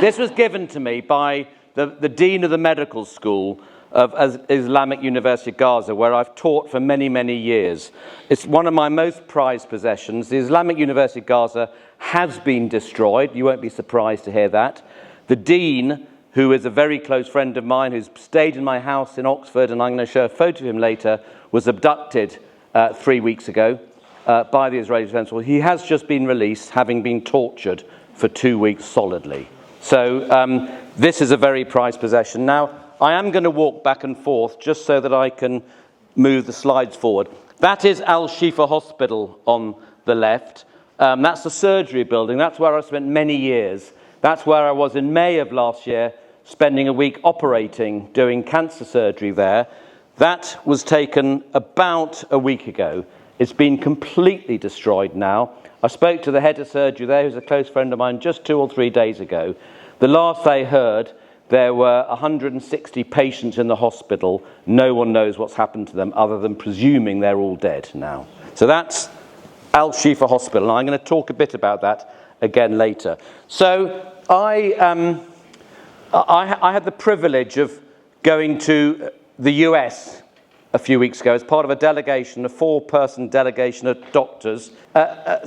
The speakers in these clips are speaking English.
This was given to me by the Dean of the Medical School of Islamic University of Gaza, where I've taught for many, many years. It's one of my most prized possessions. The Islamic University of Gaza has been destroyed. You won't be surprised to hear that. The Dean, who is a very close friend of mine, who's stayed in my house in Oxford, and I'm going to show a photo of him later, was abducted 3 weeks ago by the Israeli Defense Force. He has just been released, having been tortured for 2 weeks solidly. So this is a very prized possession. Now, I am going to walk back and forth just so that I can move the slides forward. That is Al-Shifa Hospital on the left. That's the surgery building. That's where I spent many years. That's where I was in May of last year, spending a week operating, doing cancer surgery there. That was taken about a week ago. It's been completely destroyed now. I spoke to the head of surgery there, who's a close friend of mine, just 2 or 3 days ago. The last I heard, there were 160 patients in the hospital. No one knows what's happened to them other than presuming they're all dead now. So that's Al-Shifa Hospital, and I'm going to talk a bit about that again later. So I had the privilege of going to the US a few weeks ago as part of a delegation, a 4-person delegation of doctors,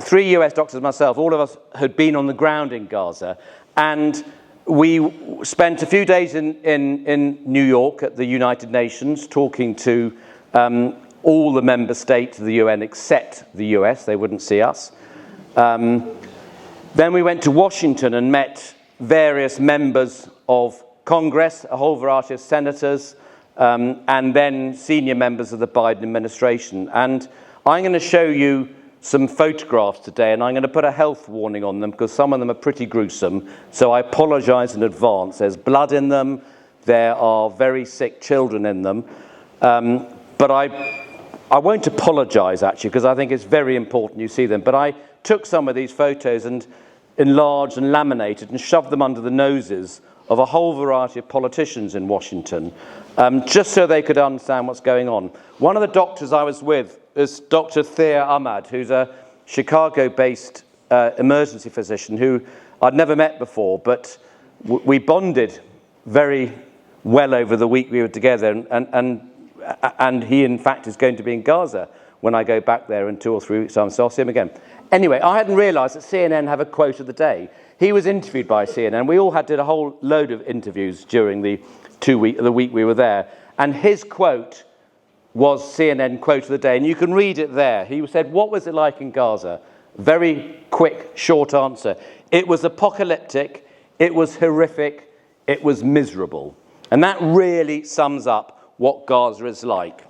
3 US doctors myself. All of us had been on the ground in Gaza, and we spent a few days in New York at the United Nations talking to all the member states of the UN except the US. They wouldn't see us. Then we went to Washington and met various members of Congress, a whole variety of senators, and then senior members of the Biden administration. And I'm going to show you some photographs today, and I'm going to put a health warning on them because some of them are pretty gruesome, so I apologize in advance. There's blood in them, there are very sick children in them, but I won't apologize actually because I think it's very important you see them. But I took some of these photos and enlarged and laminated and shoved them under the noses of a whole variety of politicians in Washington, just so they could understand what's going on. One of the doctors I was with is Dr. Thea Ahmad, who's a Chicago-based emergency physician who I'd never met before, but we bonded very well over the week we were together, and he, in fact, is going to be in Gaza when I go back there in 2 or 3 weeks' time, so I'll see him again. Anyway, I hadn't realised that CNN have a quote of the day. He was interviewed by CNN. We all did a whole load of interviews during the week we were there, and his quote was CNN quote of the day, and you can read it there. He said, "What was it like in Gaza?" Very quick, short answer. It was apocalyptic, it was horrific, it was miserable. And that really sums up what Gaza is like.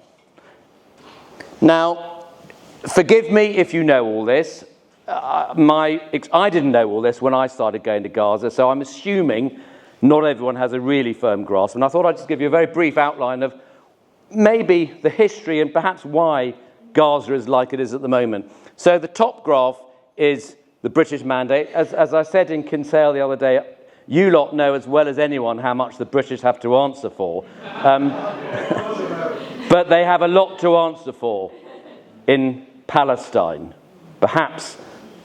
Now, forgive me if you know all this. I didn't know all this when I started going to Gaza, so I'm assuming not everyone has a really firm grasp. And I thought I'd just give you a very brief outline of maybe the history and perhaps why Gaza is like it is at the moment. So the top graph is the British mandate. As I said in Kinsale the other day, you lot know as well as anyone how much the British have to answer for. But they have a lot to answer for in Palestine. Perhaps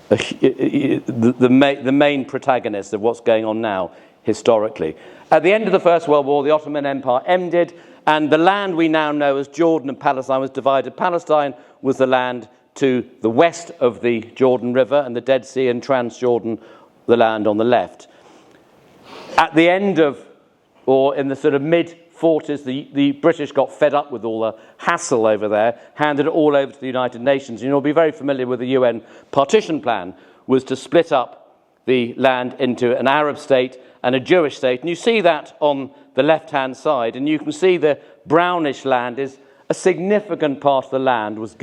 the main protagonist of what's going on now historically. At the end of the First World War, the Ottoman Empire ended, and the land we now know as Jordan and Palestine was divided. Palestine was the land to the west of the Jordan River and the Dead Sea, and Transjordan, the land on the left. At the end of, or in the sort of mid-40s, the British got fed up with all the hassle over there, handed it all over to the United Nations. And you'll be very familiar with the UN partition plan, was to split up the land into an Arab state and a Jewish state. And you see that on the left-hand side, and you can see the brownish land is a significant part of the land was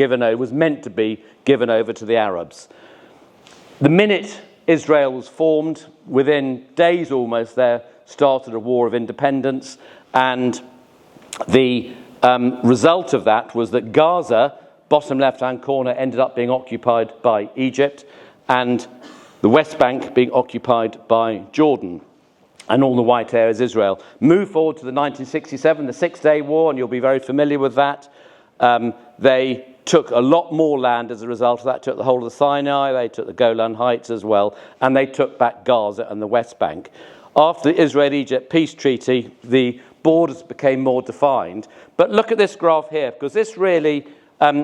meant to be given over to the Arabs. The minute Israel was formed, within days almost, there started a war of independence, and the result of that was that Gaza, bottom left-hand corner, ended up being occupied by Egypt, and the West Bank being occupied by Jordan, and all the white areas Israel. Move forward to the 1967, the Six-Day War, and you'll be very familiar with that. They took a lot more land as a result of that, took the whole of the Sinai, they took the Golan Heights as well, and they took back Gaza and the West Bank. After the Israel-Egypt peace treaty, the borders became more defined. But look at this graph here, because this really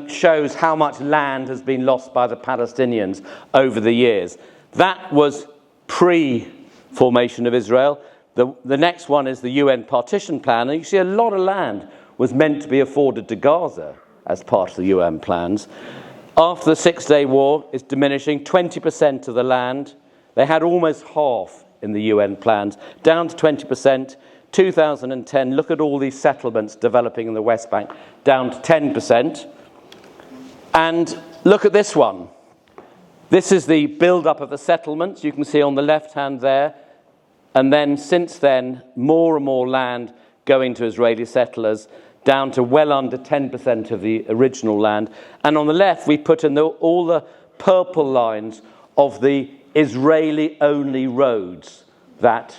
shows how much land has been lost by the Palestinians over the years. That was pre-formation of Israel. The next one is the UN partition plan. And you see a lot of land was meant to be afforded to Gaza as part of the UN plans. After the Six-Day War, it's diminishing. 20% of the land, they had almost half in the UN plans, down to 20%. 2010, look at all these settlements developing in the West Bank, down to 10%. And look at this one. This is the build-up of the settlements. You can see on the left hand there. And then, since then, more and more land going to Israeli settlers, down to well under 10% of the original land. And on the left, we put in all the purple lines of the Israeli-only roads that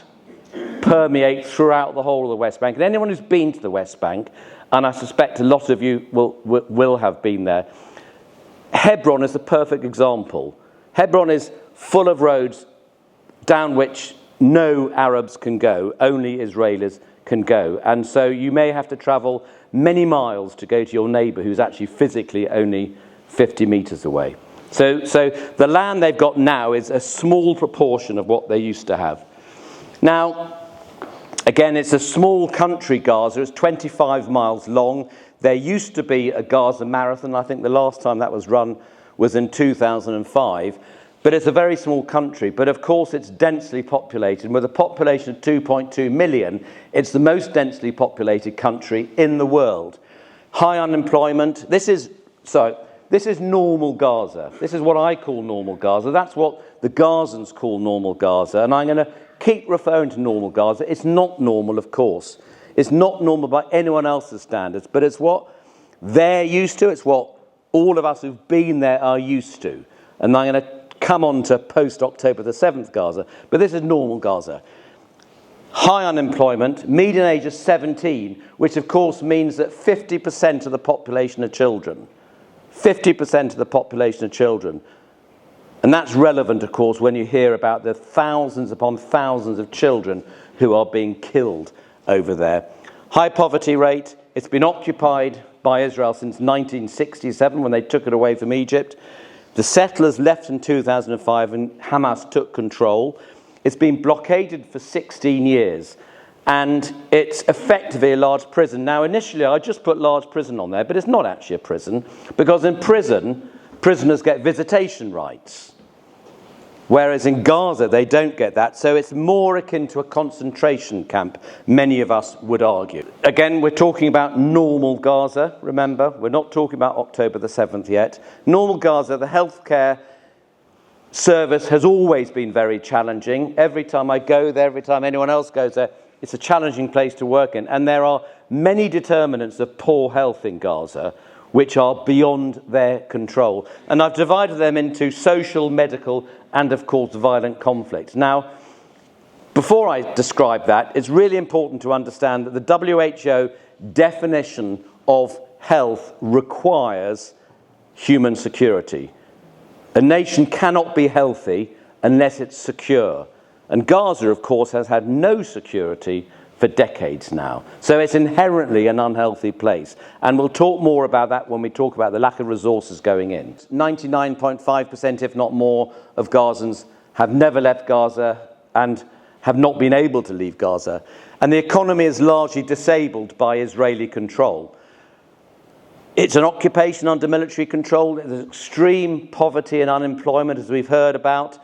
permeate throughout the whole of the West Bank. And anyone who's been to the West Bank, and I suspect a lot of you will have been there, Hebron is a perfect example. Hebron is full of roads down which no Arabs can go, only Israelis can go. And so you may have to travel many miles to go to your neighbour who's actually physically only 50 metres away. So the land they've got now is a small proportion of what they used to have. Now, again, it's a small country, Gaza. It's 25 miles long. There used to be a Gaza marathon. I think the last time that was run was in 2005. But it's a very small country. But of course, it's densely populated. With a population of 2.2 million, it's the most densely populated country in the world. High unemployment. This is normal Gaza. This is what I call normal Gaza. That's what the Gazans call normal Gaza. And I'm going to keep referring to normal Gaza. It's not normal, of course. It's not normal by anyone else's standards. But it's what they're used to. It's what all of us who've been there are used to. And I'm going to come on to post-October the 7th Gaza. But this is normal Gaza. High unemployment, median age of 17, which of course means that 50% of the population are children. 50% of the population are children. And that's relevant, of course, when you hear about the thousands upon thousands of children who are being killed over there. High poverty rate. It's been occupied by Israel since 1967 when they took it away from Egypt. The settlers left in 2005 and Hamas took control. It's been blockaded for 16 years. And it's effectively a large prison. Now, initially, I just put large prison on there, but it's not actually a prison, because in prison, prisoners get visitation rights. Whereas in Gaza, they don't get that. So it's more akin to a concentration camp, many of us would argue. Again, we're talking about normal Gaza, remember. We're not talking about October the 7th yet. Normal Gaza, the healthcare service has always been very challenging. Every time I go there, every time anyone else goes there, it's a challenging place to work in. And there are many determinants of poor health in Gaza which are beyond their control. And I've divided them into social, medical, and of course violent conflict. Now, before I describe that, it's really important to understand that the WHO definition of health requires human security. A nation cannot be healthy unless it's secure. And Gaza, of course, has had no security for decades now. So it's inherently an unhealthy place. And we'll talk more about that when we talk about the lack of resources going in. 99.5%, if not more, of Gazans have never left Gaza and have not been able to leave Gaza. And the economy is largely disabled by Israeli control. It's an occupation under military control. There's extreme poverty and unemployment, as we've heard about.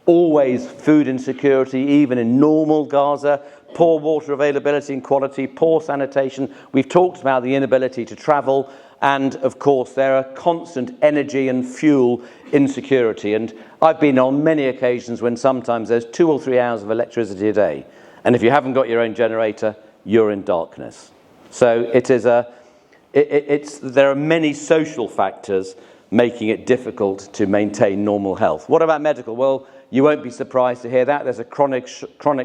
Always food insecurity, even in normal Gaza. Poor water availability and quality, poor sanitation. We've talked about the inability to travel. And, of course, there are constant energy and fuel insecurity. And I've been on many occasions when sometimes there's 2 or 3 hours of electricity a day. And if you haven't got your own generator, you're in darkness. So there are many social factors making it difficult to maintain normal health. What about medical? Well, you won't be surprised to hear that. There's a chronic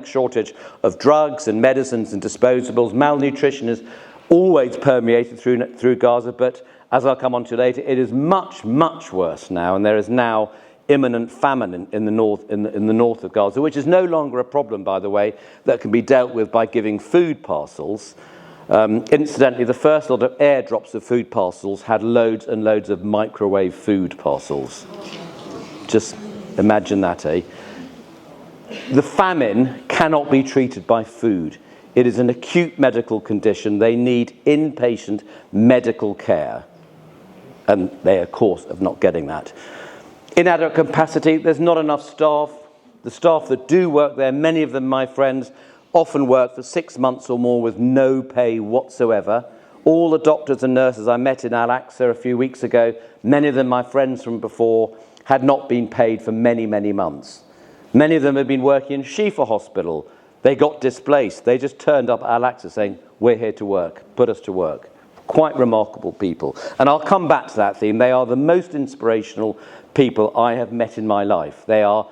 shortage of drugs and medicines and disposables. Malnutrition is always permeated through Gaza, but as I'll come on to later, it is much, much worse now. And there is now imminent famine in the north of Gaza, which is no longer a problem, by the way, that can be dealt with by giving food parcels. Incidentally, the first lot of airdrops of food parcels had loads and loads of microwave food parcels. Just imagine that, eh? The famine cannot be treated by food. It is an acute medical condition. They need inpatient medical care. And they, of course, are not getting that. Inadequate capacity, there's not enough staff. The staff that do work there, many of them, my friends, often work for 6 months or more with no pay whatsoever. All the doctors and nurses I met in Al-Aqsa a few weeks ago, many of them my friends from before, had not been paid for many, many months. Many of them had been working in Shifa Hospital. They got displaced. They just turned up at Al-Aqsa saying, we're here to work, put us to work. Quite remarkable people. And I'll come back to that theme. They are the most inspirational people I have met in my life. They are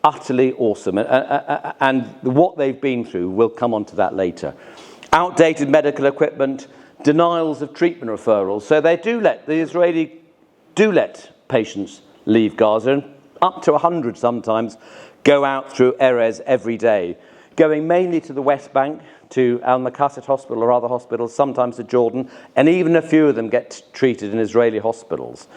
utterly awesome, and what they've been through, we'll come on to that later. Outdated medical equipment, denials of treatment referrals. So the Israelis do let patients leave Gaza, and up to 100 sometimes go out through Erez every day, going mainly to the West Bank, to Al-Maqasid Hospital or other hospitals, sometimes to Jordan, and even a few of them get treated in Israeli hospitals.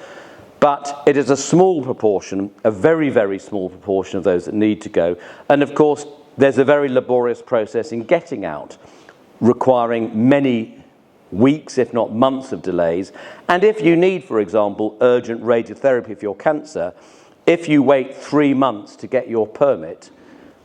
But it is a small proportion, a very, very small proportion of those that need to go. And of course, there's a very laborious process in getting out, requiring many weeks, if not months of delays. And if you need, for example, urgent radiotherapy for your cancer, if you wait 3 months to get your permit,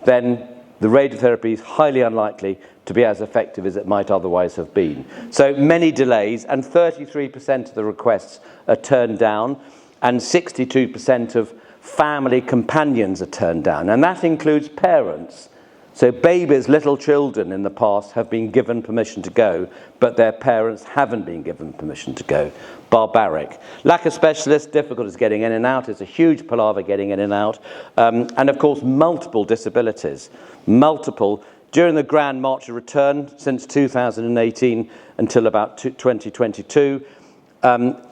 then the radiotherapy is highly unlikely to be as effective as it might otherwise have been. So many delays, and 33% of the requests are turned down, and 62% of family companions are turned down. And that includes parents. So babies, little children in the past have been given permission to go, but their parents haven't been given permission to go. Barbaric. Lack of specialists, difficulties getting in and out. It's a huge palaver getting in and out. And of course, multiple disabilities. Multiple. During the Grand March of Return, since 2018 until about 2022,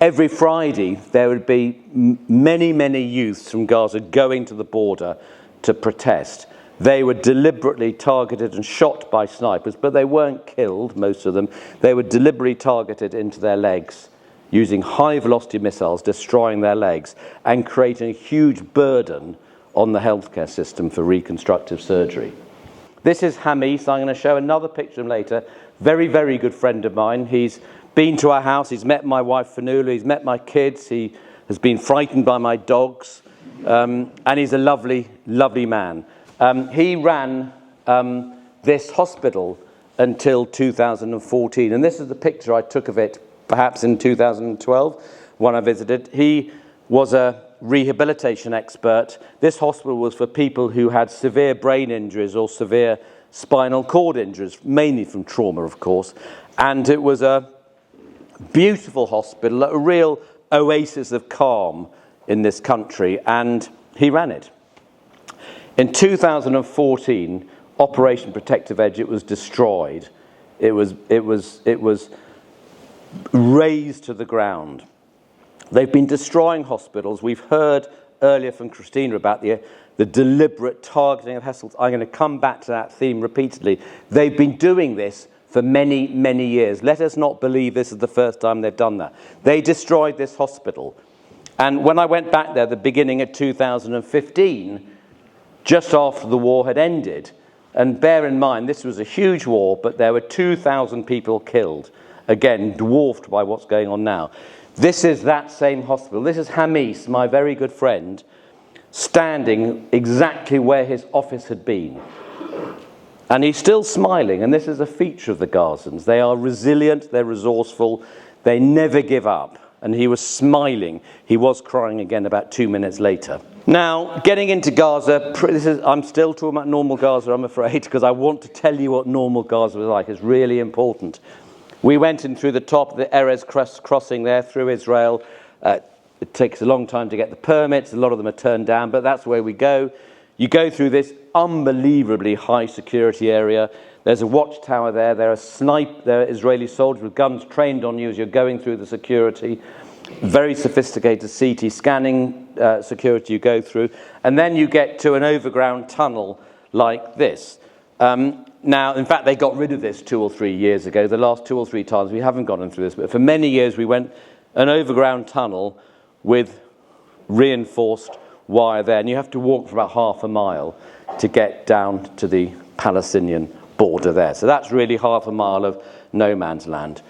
every Friday there would be many, many youths from Gaza going to the border to protest. They were deliberately targeted and shot by snipers, but they weren't killed, most of them. They were deliberately targeted into their legs, using high-velocity missiles, destroying their legs, and creating a huge burden on the healthcare system for reconstructive surgery. This is Hamis. I'm going to show another picture of him later. Very, very good friend of mine. He's been to our house. He's met my wife, Fanula. He's met my kids. He has been frightened by my dogs. And he's a lovely, lovely man. He ran this hospital until 2014. And this is the picture I took of it, perhaps in 2012, when I visited. He was a rehabilitation expert. This hospital was for people who had severe brain injuries or severe spinal cord injuries, mainly from trauma, of course. And it was a beautiful hospital, a real oasis of calm in this country, and he ran it. In 2014, Operation Protective Edge, it was destroyed. It was razed to the ground. They've been destroying hospitals. We've heard earlier from Christina about the deliberate targeting of hospitals. I'm going to come back to that theme repeatedly. They've been doing this for many, many years. Let us not believe this is the first time they've done that. They destroyed this hospital. And when I went back there, the beginning of 2015, just after the war had ended, and bear in mind, this was a huge war, but there were 2,000 people killed. Again, dwarfed by what's going on now. This is that same hospital. This is Hamis, my very good friend, standing exactly where his office had been. And he's still smiling, and this is a feature of the Gazans. They are resilient, they're resourceful, they never give up. And he was smiling. He was crying again about 2 minutes later. Now, getting into Gaza, I'm still talking about normal Gaza, I'm afraid, because I want to tell you what normal Gaza was like. It's really important. We went in through the top of the Erez crossing there through Israel. It takes a long time to get the permits. A lot of them are turned down, but that's where we go. You go through this unbelievably high security area. There's a watchtower there. There are Israeli soldiers with guns trained on you as you're going through the security. Very sophisticated CT scanning security you go through, and then you get to an overground tunnel like this. Now, in fact, they got rid of this 2 or 3 years ago. The last 2 or 3 times we haven't gone through this, but for many years we went an overground tunnel with reinforced wire there, and you have to walk for about half a mile to get down to the Palestinian border there. So that's really half a mile of no man's land.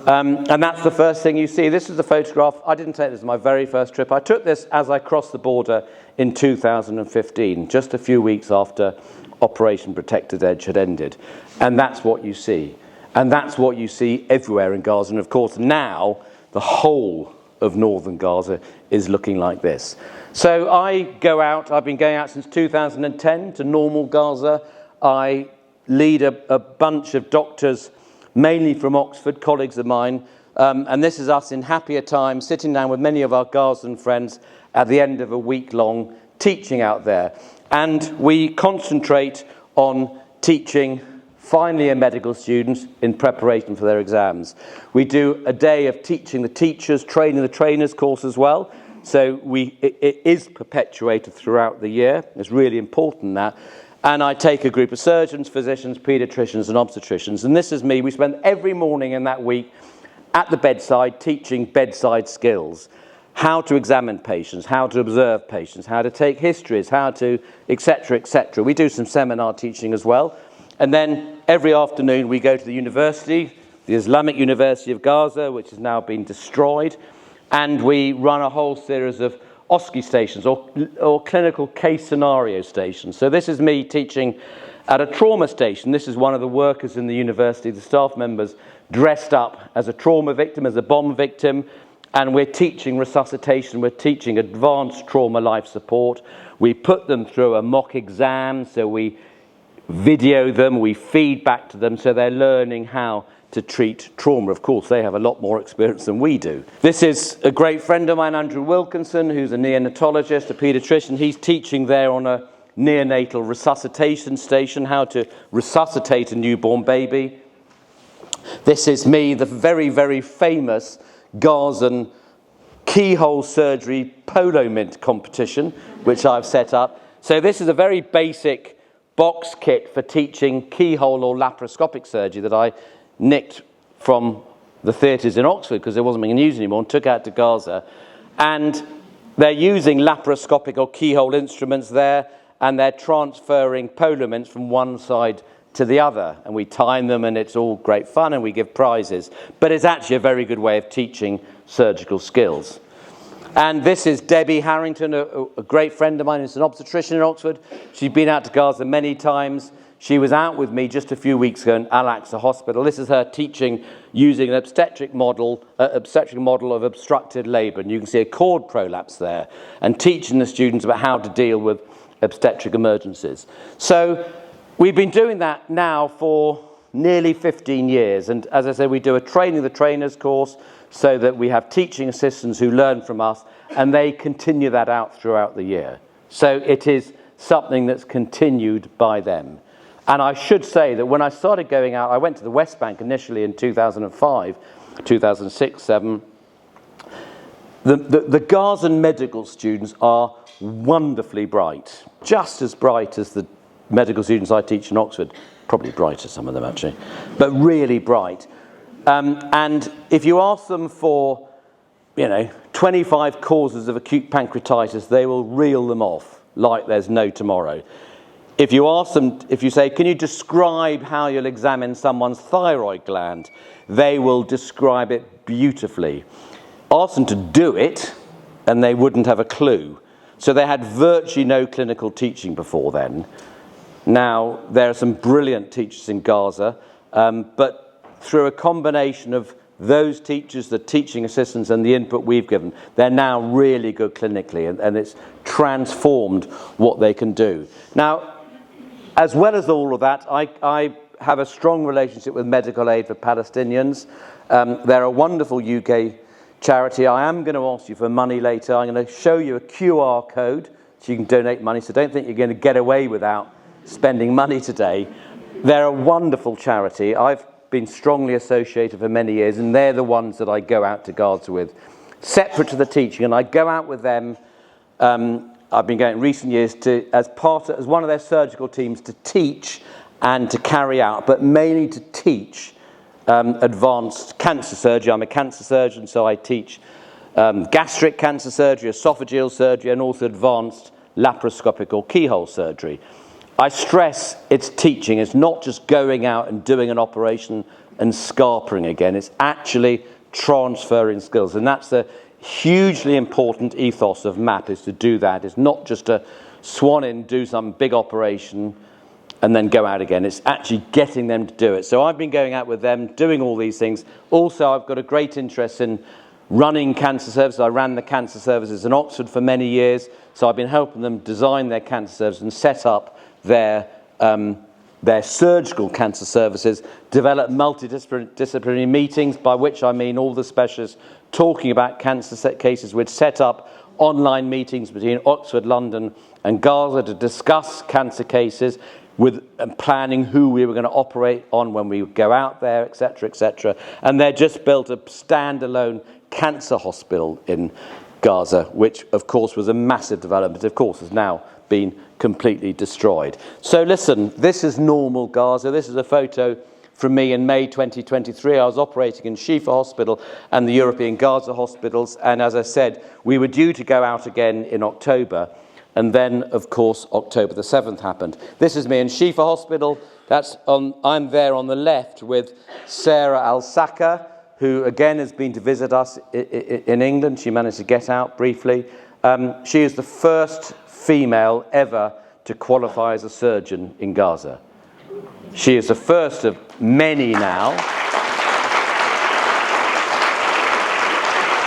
And that's the first thing you see. This is the photograph. I didn't take this on my very first trip. I took this as I crossed the border in 2015, just a few weeks after Operation Protected Edge had ended. And that's what you see. And that's what you see everywhere in Gaza. And of course, now the whole of northern Gaza is looking like this. So I go out, I've been going out since 2010 to normal Gaza. I lead a bunch of doctors, mainly from Oxford, colleagues of mine, and this is us in happier times, sitting down with many of our Gazan friends at the end of a week-long teaching out there. And we concentrate on teaching final year medical students in preparation for their exams. We do a day of teaching the teachers, training the trainers course as well. So it is perpetuated throughout the year. It's really important that. And I take a group of surgeons, physicians, paediatricians and obstetricians. And this is me. We spend every morning in that week at the bedside teaching bedside skills. How to examine patients, how to observe patients, how to take histories, how to, etc., etc. We do some seminar teaching as well. And then every afternoon we go to the university, the Islamic University of Gaza, which has now been destroyed. And we run a whole series of OSCE stations or clinical case scenario stations. So this is me teaching at a trauma station. This is one of the workers in the university, the staff members, dressed up as a trauma victim, as a bomb victim. And we're teaching resuscitation, we're teaching advanced trauma life support. We put them through a mock exam, so we video them, we feed back to them, so they're learning how to treat trauma. Of course, they have a lot more experience than we do. This is a great friend of mine, Andrew Wilkinson, who's a neonatologist, a paediatrician. He's teaching there on a neonatal resuscitation station, how to resuscitate a newborn baby. This is me, the very, very famous Gazan keyhole surgery polo mint competition, which I've set up. So this is a very basic box kit for teaching keyhole or laparoscopic surgery that I nicked from the theatres in Oxford because there wasn't being used anymore, and took out to Gaza. And they're using laparoscopic or keyhole instruments there, and they're transferring polo mints from one side to the other, and we time them, and it's all great fun, and we give prizes. But it's actually a very good way of teaching surgical skills. And this is Debbie Harrington, a great friend of mine who's an obstetrician in Oxford. She's been out to Gaza many times. She was out with me just a few weeks ago in Al-Aqsa Hospital. This is her teaching using an obstetric model of obstructed labour. And you can see a cord prolapse there, and teaching the students about how to deal with obstetric emergencies. So we've been doing that now for nearly 15 years. And as I said, we do a training the trainers course so that we have teaching assistants who learn from us, and they continue that out throughout the year. So it is something that's continued by them. And I should say that when I started going out, I went to the West Bank initially in 2005, 2006, 2007. The Gazan medical students are wonderfully bright, just as bright as the medical students I teach in Oxford, probably brighter, some of them actually, but really bright. And if you ask them for, 25 causes of acute pancreatitis, they will reel them off like there's no tomorrow. If you ask them, if you say, can you describe how you'll examine someone's thyroid gland, they will describe it beautifully. Ask them to do it, and they wouldn't have a clue. So they had virtually no clinical teaching before then. Now, there are some brilliant teachers in Gaza, but through a combination of those teachers, the teaching assistants, and the input we've given, they're now really good clinically, and it's transformed what they can do. Now, as well as all of that, I have a strong relationship with Medical Aid for Palestinians. They're a wonderful UK charity. I am going to ask you for money later. I'm going to show you a QR code so you can donate money, so don't think you're going to get away without spending money today. They're a wonderful charity. I've been strongly associated for many years, and they're the ones that I go out to Gaza with, separate to the teaching, and I go out with them I've been going in recent years as one of their surgical teams to teach and to carry out, but mainly to teach advanced cancer surgery. I'm a cancer surgeon, so I teach gastric cancer surgery, esophageal surgery, and also advanced laparoscopic or keyhole surgery. I stress it's teaching. It's not just going out and doing an operation and scarpering again. It's actually transferring skills, and that's the hugely important ethos of MAP, is to do that. It's not just to swan in, do some big operation and then go out again. It's actually getting them to do it. So I've been going out with them, doing all these things. Also, I've got a great interest in running cancer services. I ran the cancer services in Oxford for many years, so I've been helping them design their cancer services and set up their surgical cancer services, develop multidisciplinary meetings, by which I mean all the specialists talking about cancer cases. We'd set up online meetings between Oxford, London and Gaza to discuss cancer cases, with planning who we were going to operate on when we would go out there, etc., etc. And they just built a standalone cancer hospital in Gaza, which of course was a massive development, of course has now been completely destroyed. So listen, this is normal Gaza. This is a photo from me in May 2023. I was operating in Shifa Hospital and the European Gaza hospitals, and as I said, we were due to go out again in October, and then of course October the 7th happened. This is me in Shifa Hospital. I'm there on the left with Sarah Al-Saka, who again has been to visit us in England. She managed to get out briefly. She is the first female ever to qualify as a surgeon in Gaza. She is the first of many now.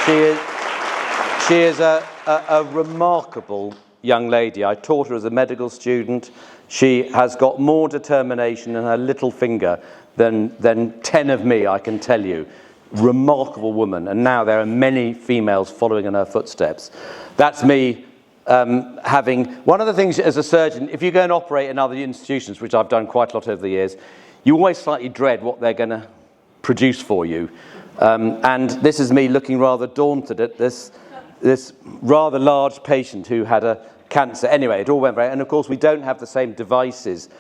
She is a remarkable young lady. I taught her as a medical student. She has got more determination in her little finger than 10 of me, I can tell you. Remarkable woman, and now there are many females following in her footsteps. That's me having... One of the things as a surgeon, if you go and operate in other institutions, which I've done quite a lot over the years, you always slightly dread what they're going to produce for you. And this is me looking rather daunted at this rather large patient who had a cancer. Anyway, it all went very... And of course, we don't have the same devices,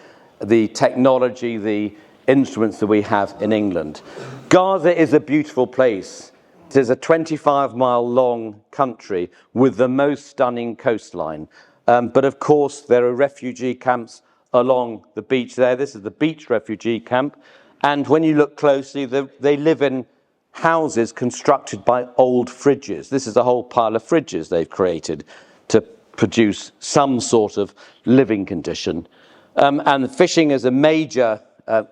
the technology, the instruments that we have in England. Gaza is a beautiful place. It is a 25-mile long country with the most stunning coastline. But of course, there are refugee camps along the beach there. This is the beach refugee camp. And when you look closely, they live in houses constructed by old fridges. This is a whole pile of fridges they've created to produce some sort of living condition. And fishing is a major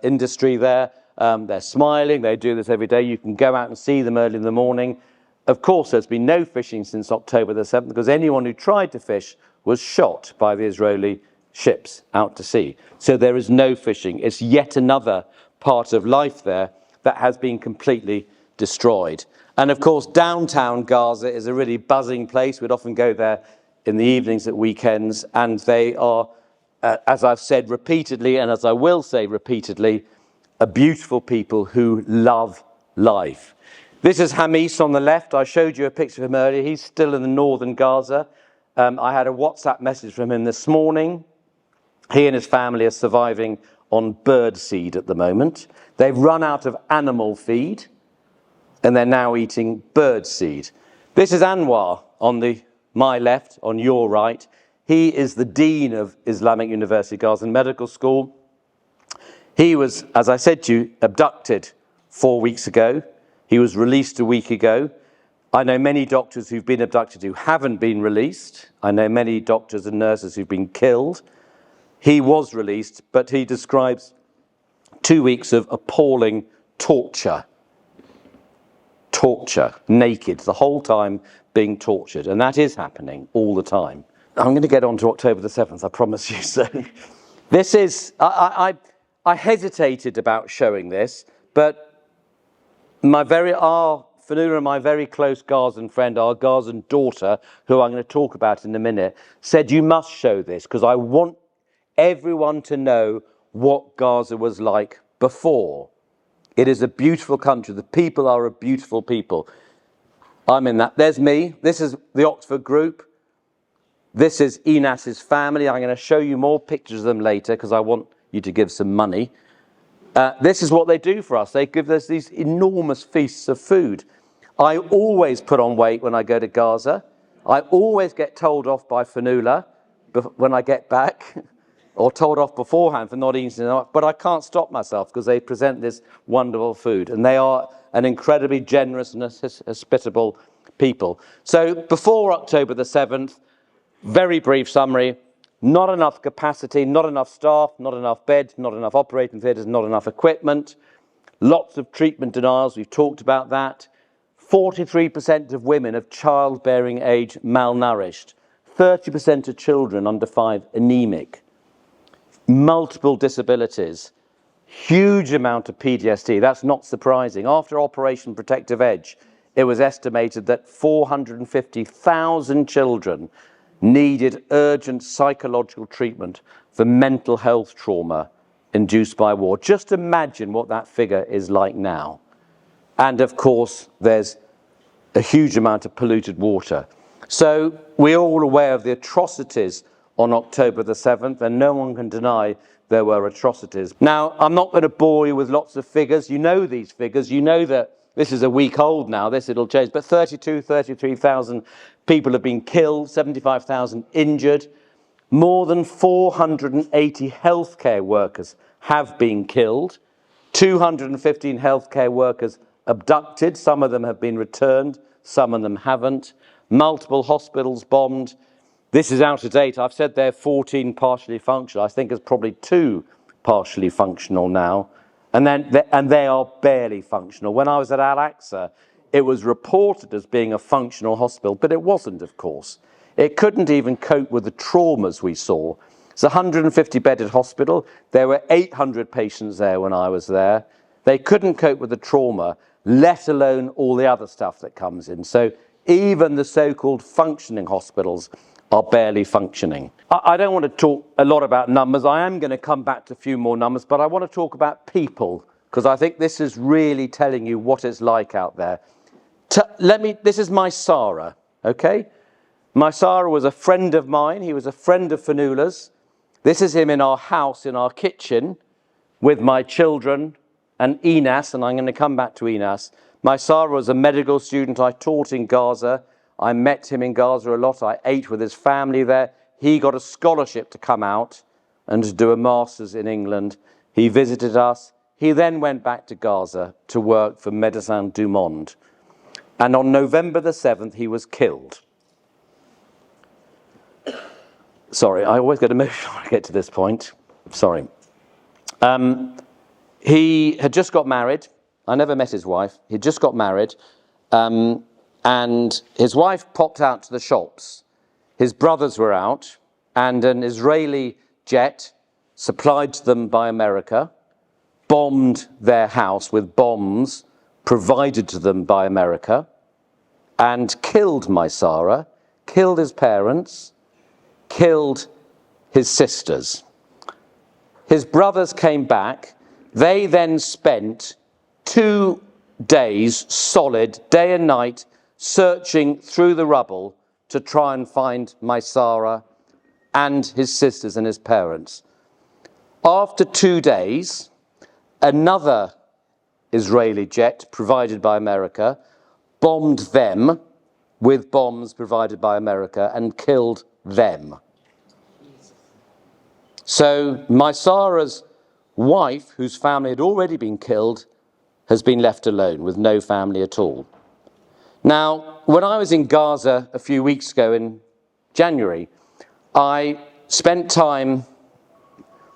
industry there. They're smiling, they do this every day. You can go out and see them early in the morning. Of course, there's been no fishing since October the 7th, because anyone who tried to fish was shot by the Israeli ships out to sea. So there is no fishing. It's yet another part of life there that has been completely destroyed. And of course, downtown Gaza is a really buzzing place. We'd often go there in the evenings at weekends, and they are, as I've said repeatedly, and as I will say repeatedly, a beautiful people who love life. This is Hamis on the left. I showed you a picture of him earlier. He's still in the northern Gaza. I had a WhatsApp message from him this morning. He and his family are surviving on bird seed at the moment. They've run out of animal feed, and they're now eating bird seed. This is Anwar on my left, on your right. He is the Dean of Islamic University Gaza Medical School. He was, as I said to you, abducted 4 weeks ago. He was released a week ago. I know many doctors who've been abducted who haven't been released. I know many doctors and nurses who've been killed. He was released, but he describes 2 weeks of appalling torture. Torture, naked, the whole time being tortured. And that is happening all the time. I'm going to get on to October the 7th, I promise you. So this is... I hesitated about showing this, but Fanula, my very close Gazan friend, our Gazan daughter, who I'm going to talk about in a minute, said you must show this because I want everyone to know what Gaza was like before. It is a beautiful country. The people are a beautiful people. I'm in that. There's me. This is the Oxford group. This is Inas's family. I'm going to show you more pictures of them later because I want you to give some money. This is what they do for us. They give us these enormous feasts of food. I always put on weight when I go to Gaza. I always get told off by Fanula when I get back, or told off beforehand for not eating enough, but I can't stop myself because they present this wonderful food, and they are an incredibly generous and hospitable people. So before October the 7th, very brief summary: not enough capacity, not enough staff, not enough beds, not enough operating theatres, not enough equipment, lots of treatment denials, we've talked about that. 43% of women of childbearing age malnourished, 30% of children under 5 anemic, multiple disabilities, huge amount of PTSD. That's not surprising. After Operation Protective Edge, it was estimated that 450,000 children needed urgent psychological treatment for mental health trauma induced by war. Just imagine what that figure is like now. And of course, there's a huge amount of polluted water. So we're all aware of the atrocities on October the 7th, and no one can deny there were atrocities. Now, I'm not going to bore you with lots of figures. You know these figures. You know that this is a week old now. It'll change. But 33,000 people have been killed, 75,000 injured. More than 480 healthcare workers have been killed. 215 healthcare workers abducted. Some of them have been returned. Some of them haven't. Multiple hospitals bombed. This is out of date. I've said there are 14 partially functional. I think there's probably 2 partially functional now. And they are barely functional. When I was at Al-Aqsa, it was reported as being a functional hospital, but it wasn't, of course. It couldn't even cope with the traumas we saw. It's a 150-bedded hospital. There were 800 patients there when I was there. They couldn't cope with the trauma, let alone all the other stuff that comes in. So even the so-called functioning hospitals are barely functioning. I don't want to talk a lot about numbers. I am going to come back to a few more numbers, but I want to talk about people, because I think this is really telling you what it's like out there. This is my Sarah, okay? My Sarah was a friend of mine. He was a friend of Fanula's. This is him in our house, in our kitchen, with my children and Inas, and I'm going to come back to Inas. My Sarah was a medical student. I taught in Gaza. I met him in Gaza a lot. I ate with his family there. He got a scholarship to come out and to do a master's in England. He visited us. He then went back to Gaza to work for Médecins du Monde. And on November the 7th, he was killed. Sorry, I always get emotional when I get to this point. Sorry. He had just got married. I never met his wife. He just got married. And his wife popped out to the shops. His brothers were out, and an Israeli jet supplied to them by America bombed their house with bombs provided to them by America and killed my Sarah, killed his parents, killed his sisters. His brothers came back. They then spent 2 days solid, day and night, searching through the rubble to try and find my Sarah and his sisters and his parents. After 2 days, another Israeli jet provided by America bombed them with bombs provided by America and killed them. So my Sarah's wife, whose family had already been killed, has been left alone with no family at all. Now, when I was in Gaza a few weeks ago in January, I spent time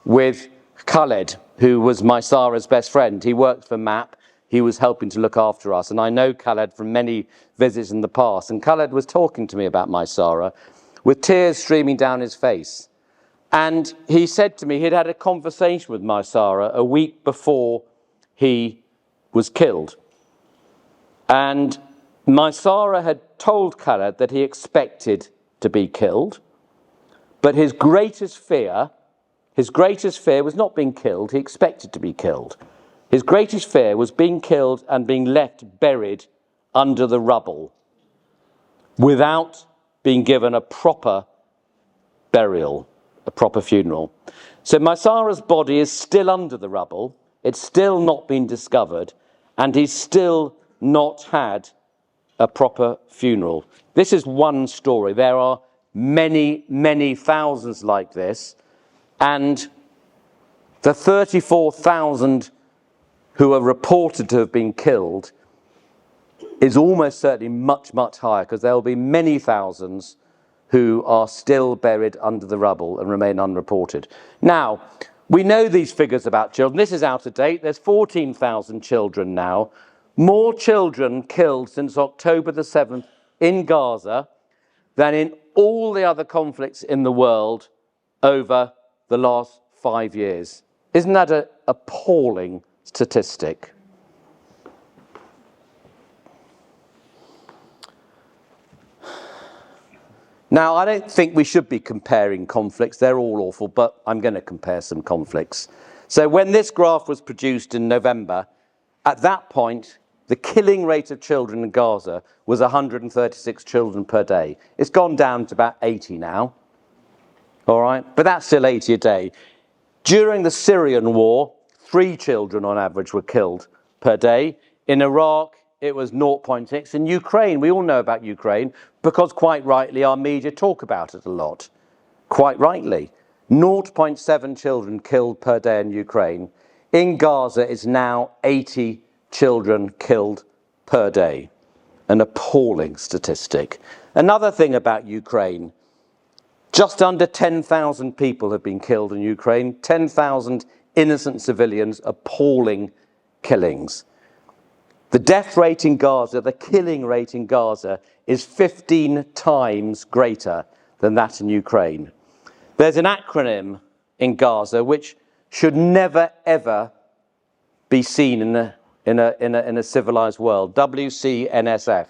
with Khaled, who was my Sarah's best friend. He worked for MAP. He was helping to look after us. And I know Khaled from many visits in the past. And Khaled was talking to me about my Sarah with tears streaming down his face. And he said to me he'd had a conversation with my Sarah a week before he was killed. And my Sarah had told Khaled that he expected to be killed, but his greatest fear was not being killed. He expected to be killed. His greatest fear was being killed and being left buried under the rubble without being given a proper burial, a proper funeral. So Maisara's body is still under the rubble. It's still not been discovered, and he's still not had a proper funeral. This is one story. There are many, many thousands like this, and the 34,000 who are reported to have been killed is almost certainly much, much higher, because there will be many thousands who are still buried under the rubble and remain unreported. Now, we know these figures about children. This is out of date. There's 14,000 children now. More children killed since October the 7th in Gaza than in all the other conflicts in the world over the last 5 years. Isn't that an appalling statistic? Now, I don't think we should be comparing conflicts. They're all awful, but I'm going to compare some conflicts. So when this graph was produced in November, at that point, the killing rate of children in Gaza was 136 children per day. It's gone down to about 80 now, all right? But that's still 80 a day. During the Syrian war, 3 children on average were killed per day. In Iraq, it was 0.6. In Ukraine, we all know about Ukraine, because quite rightly our media talk about it a lot. Quite rightly. 0.7 children killed per day in Ukraine. In Gaza, it's now 80 children killed per day. An appalling statistic. Another thing about Ukraine, just under 10,000 people have been killed in Ukraine. 10,000 innocent civilians, appalling killings. The death rate in Gaza, the killing rate in Gaza, is 15 times greater than that in Ukraine. There's an acronym in Gaza which should never, ever be seen in a civilized world, WCNSF.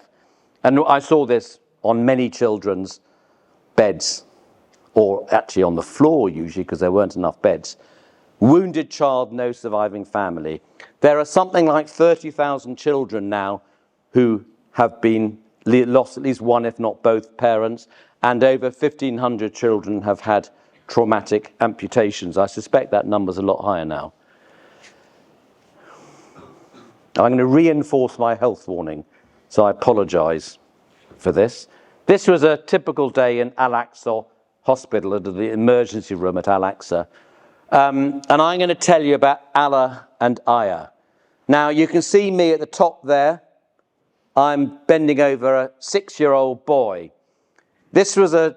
And I saw this on many children's beds, or actually on the floor usually, because there weren't enough beds. Wounded child, no surviving family. There are something like 30,000 children now who have been lost at least one, if not both, parents, and over 1,500 children have had traumatic amputations. I suspect that number's a lot higher now. I'm going to reinforce my health warning, so I apologise for this. This was a typical day in Al-Aqsa Hospital, at the emergency room at Al-Aqsa. And I'm going to tell you about Allah and Aya. Now, you can see me at the top there. I'm bending over a 6-year-old boy. This was a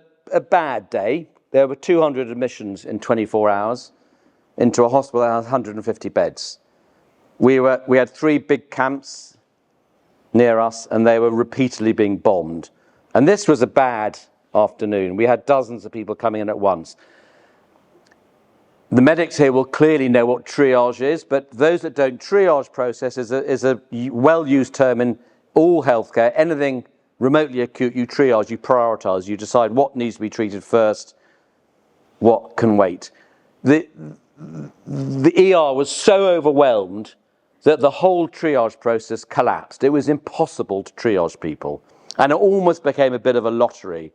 bad day. There were 200 admissions in 24 hours into a hospital that has 150 beds. We had 3 big camps near us, and they were repeatedly being bombed. And this was a bad afternoon. We had dozens of people coming in at once. The medics here will clearly know what triage is, but those that don't, triage process is a well-used term in all healthcare. Anything remotely acute, you triage, you prioritise, you decide what needs to be treated first, what can wait. The ER was so overwhelmed that the whole triage process collapsed. It was impossible to triage people, and it almost became a bit of a lottery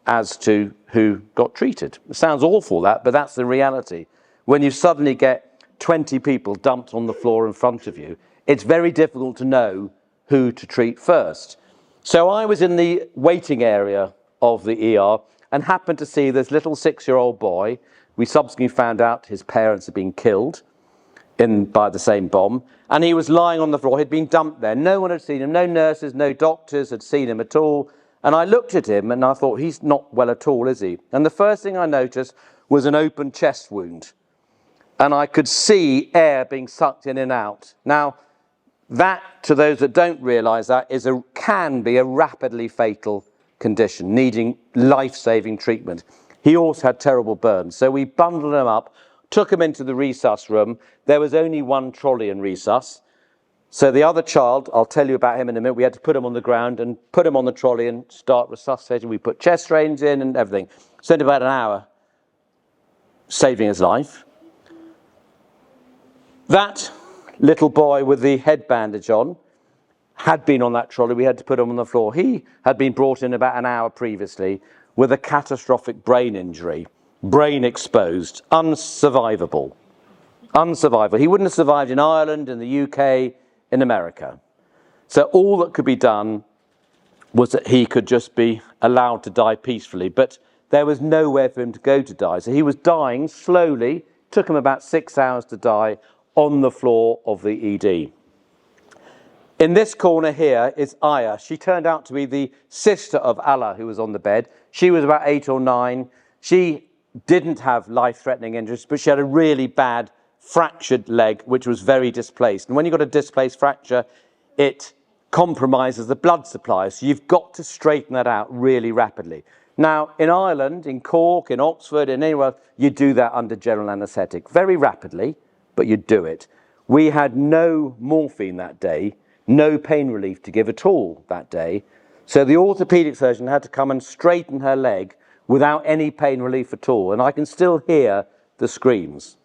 as to who got treated. It sounds awful, that, but that's the reality. When you suddenly get 20 people dumped on the floor in front of you, it's very difficult to know who to treat first. So I was in the waiting area of the ER and happened to see this little 6-year-old boy. We subsequently found out his parents had been killed by the same bomb, and he was lying on the floor. He'd been dumped there. No one had seen him. No nurses, no doctors had seen him at all. And I looked at him and I thought, he's not well at all, is he? And the first thing I noticed was an open chest wound. And I could see air being sucked in and out. Now, that, to those that don't realise that, can be a rapidly fatal condition, needing life-saving treatment. He also had terrible burns. So we bundled him up, took him into the resus room. There was only one trolley in resus. So the other child, I'll tell you about him in a minute, we had to put him on the ground and put him on the trolley and start resuscitating. We put chest drains in and everything. Spent about an hour saving his life. That little boy with the head bandage on had been on that trolley. We had to put him on the floor. He had been brought in about an hour previously. with a catastrophic brain injury, brain exposed, unsurvivable. Unsurvivable. He wouldn't have survived in Ireland, in the UK, in America. So all that could be done was that he could just be allowed to die peacefully, but there was nowhere for him to go to die. So he was dying slowly, took him about 6 hours to die on the floor of the ED. In this corner here is Aya. She turned out to be the sister of Allah, who was on the bed. She was about 8 or 9. She didn't have life-threatening injuries, but she had a really bad fractured leg, which was very displaced. And when you've got a displaced fracture, it compromises the blood supply. So you've got to straighten that out really rapidly. Now, in Ireland, in Cork, in Oxford, in anywhere, you do that under general anaesthetic very rapidly, but you do it. We had no morphine that day, no pain relief to give at all that day. So the orthopaedic surgeon had to come and straighten her leg without any pain relief at all. And I can still hear the screams.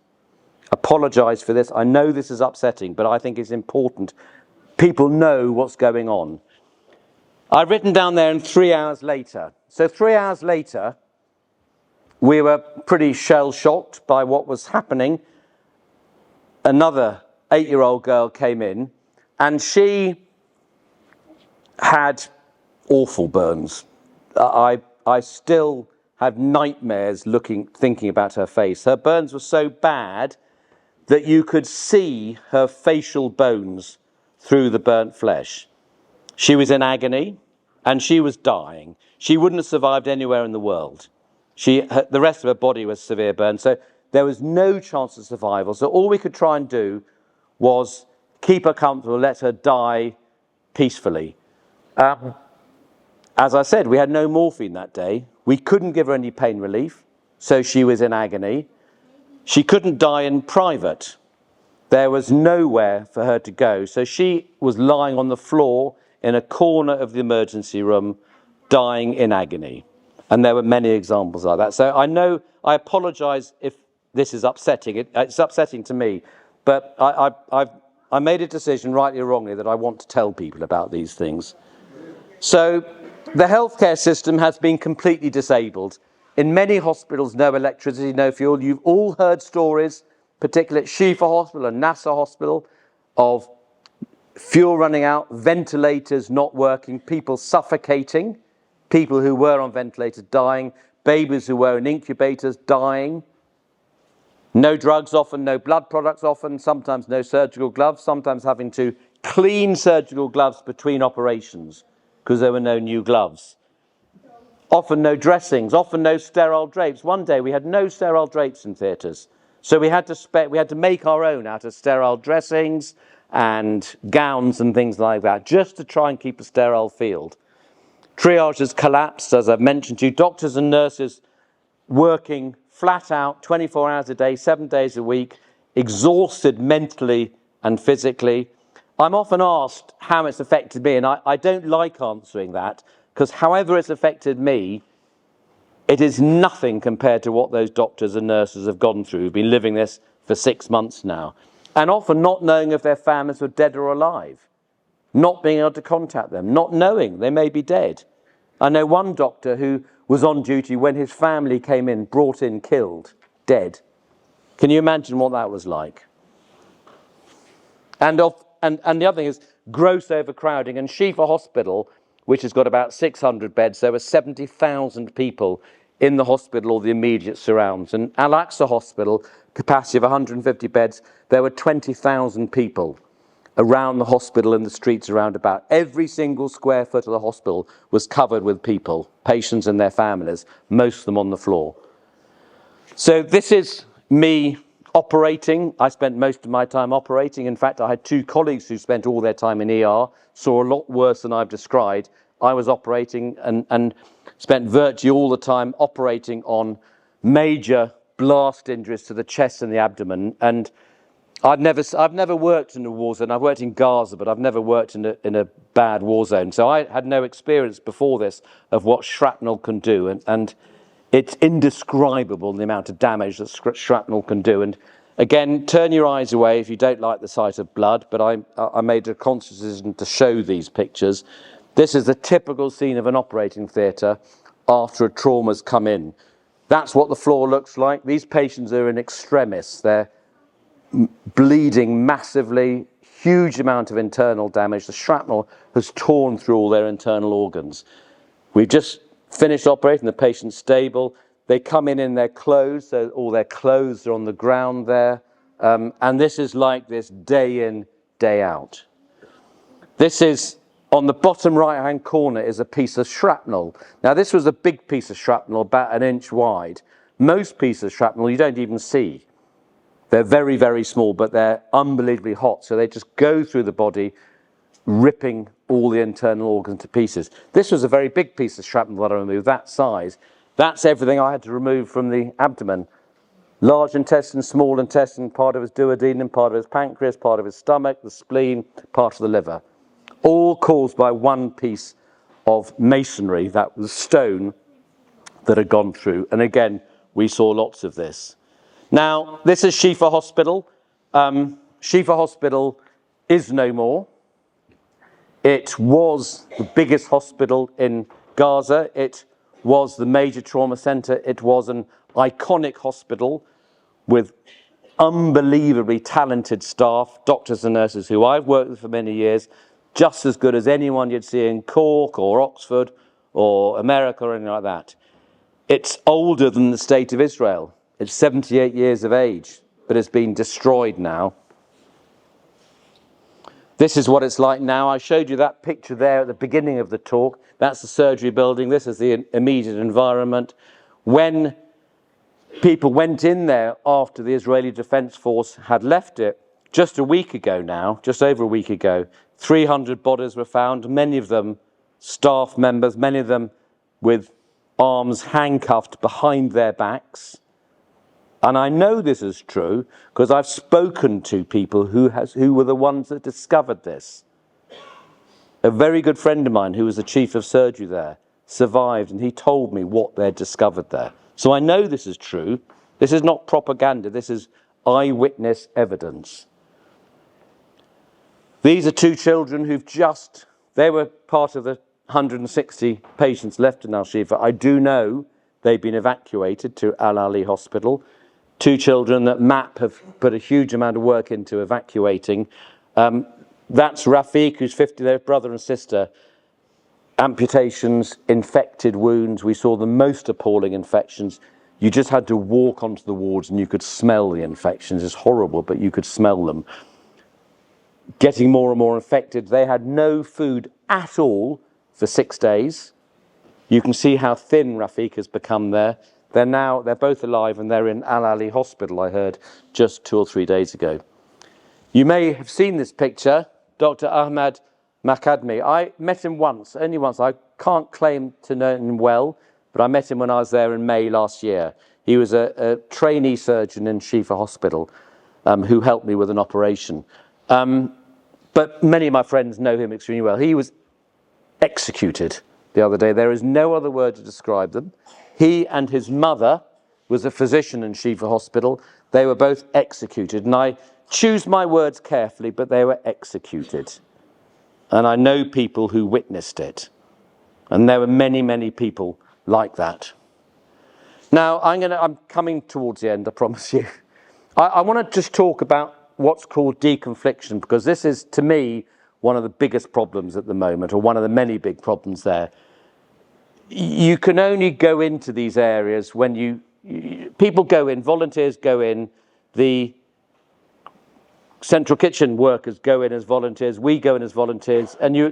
Apologise for this. I know this is upsetting, but I think it's important. People know what's going on. I've written down there, and 3 hours later. So 3 hours later, we were pretty shell-shocked by what was happening. Another 8-year-old girl came in, and she had awful burns. I still have nightmares thinking about her face. Her burns were so bad that you could see her facial bones through the burnt flesh. She was in agony, and she was dying. She wouldn't have survived anywhere in the world. The rest of her body was severe burn, so there was no chance of survival. So all we could try and do was keep her comfortable, let her die peacefully. As I said, we had no morphine that day. We couldn't give her any pain relief, so she was in agony. She couldn't die in private. There was nowhere for her to go. So she was lying on the floor in a corner of the emergency room, dying in agony. And there were many examples like that. So I apologise if this is upsetting. It's upsetting to me. But I made a decision, rightly or wrongly, that I want to tell people about these things. So the healthcare system has been completely disabled. In many hospitals, no electricity, no fuel. You've all heard stories, particularly at Shifa Hospital and Nasser Hospital, of fuel running out, ventilators not working, people suffocating, people who were on ventilators dying, babies who were in incubators dying. No drugs often, no blood products often, sometimes no surgical gloves, sometimes having to clean surgical gloves between operations because there were no new gloves. Often no dressings, often no sterile drapes. One day we had no sterile drapes in theatres. So we had to make our own out of sterile dressings and gowns and things like that, just to try and keep a sterile field. Triage has collapsed, as I've mentioned to you. Doctors and nurses working flat out, 24 hours a day, 7 days a week, exhausted mentally and physically. I'm often asked how it's affected me, and I don't like answering that, because however it's affected me, it is nothing compared to what those doctors and nurses have gone through, who've been living this for 6 months now, and often not knowing if their families were dead or alive, not being able to contact them, not knowing they may be dead. I know one doctor who was on duty when his family came in, brought in, killed, dead. Can you imagine what that was like? And the other thing is gross overcrowding. And Shifa Hospital, which has got about 600 beds, there were 70,000 people in the hospital or the immediate surrounds. And Al-Aqsa Hospital, capacity of 150 beds, there were 20,000 people around the hospital and the streets around about. Every single square foot of the hospital was covered with people, patients and their families, most of them on the floor. So this is me operating. I spent most of my time operating. In fact, I had 2 colleagues who spent all their time in ER, saw a lot worse than I've described. I was operating and spent virtually all the time operating on major blast injuries to the chest and the abdomen. And I've never worked in a war zone. I've worked in Gaza, but I've never worked in a bad war zone. So I had no experience before this of what shrapnel can do. And it's indescribable, the amount of damage that shrapnel can do. And again, turn your eyes away if you don't like the sight of blood, but I made a conscious decision to show these pictures. This is a typical scene of an operating theatre. after a trauma's come in. That's what the floor looks like. These patients are in extremis. They're bleeding massively, huge amount of internal damage. The shrapnel has torn through all their internal organs. We've just finished operating, the patient's stable. They come in their clothes, so all their clothes are on the ground there. And this is like this day in, day out. This is, on the bottom right-hand corner, is a piece of shrapnel. Now, this was a big piece of shrapnel, about 1 inch wide. Most pieces of shrapnel you don't even see. They're very, very small, but they're unbelievably hot. So they just go through the body, ripping all the internal organs to pieces. This was a very big piece of shrapnel that I removed, that size. That's everything I had to remove from the abdomen. Large intestine, small intestine, part of his duodenum, part of his pancreas, part of his stomach, the spleen, part of the liver. All caused by one piece of masonry, that was stone, that had gone through. And again, we saw lots of this. Now, this is Shifa Hospital. Shifa Hospital is no more. It was the biggest hospital in Gaza. It was the major trauma centre. It was an iconic hospital with unbelievably talented staff, doctors and nurses who I've worked with for many years, just as good as anyone you'd see in Cork or Oxford or America or anything like that. It's older than the state of Israel. It's 78 years of age, but it's been destroyed now. This is what it's like now. I showed you that picture there at the beginning of the talk. That's the surgery building. This is the immediate environment. When people went in there after the Israeli Defense Force had left it, just a week ago now, just over a week ago, 300 bodies were found, many of them staff members, many of them with arms handcuffed behind their backs. And I know this is true because I've spoken to people who were the ones that discovered this. A very good friend of mine who was the chief of surgery there survived, and he told me what they'd discovered there. So I know this is true. This is not propaganda. This is eyewitness evidence. These are two children they were part of the 160 patients left in Al-Shifa. I do know they've been evacuated to Al-Ali Hospital. Two children that MAP have put a huge amount of work into evacuating. That's Rafiq, who's 50, their brother and sister. Amputations, infected wounds. We saw the most appalling infections. You just had to walk onto the wards and you could smell the infections. It's horrible, but you could smell them. Getting more and more infected. They had no food at all for 6 days. You can see how thin Rafiq has become there. They're both alive and they're in Al-Ali Hospital, I heard, just 2 or 3 days ago. You may have seen this picture, Dr. Ahmad Makadmi. I met him once, only once. I can't claim to know him well, but I met him when I was there in May last year. He was a trainee surgeon in Shifa Hospital who helped me with an operation. But many of my friends know him extremely well. He was executed the other day. There is no other word to describe them. He and his mother was a physician in Shifa Hospital. They were both executed. And I choose my words carefully, but they were executed. And I know people who witnessed it. And there were many, many people like that. Now, I'm coming towards the end, I promise you. I want to just talk about what's called deconfliction, because this is, to me, one of the biggest problems at the moment, or one of the many big problems there. You can only go into these areas when people go in, volunteers go in, the central kitchen workers go in as volunteers, we go in as volunteers, and you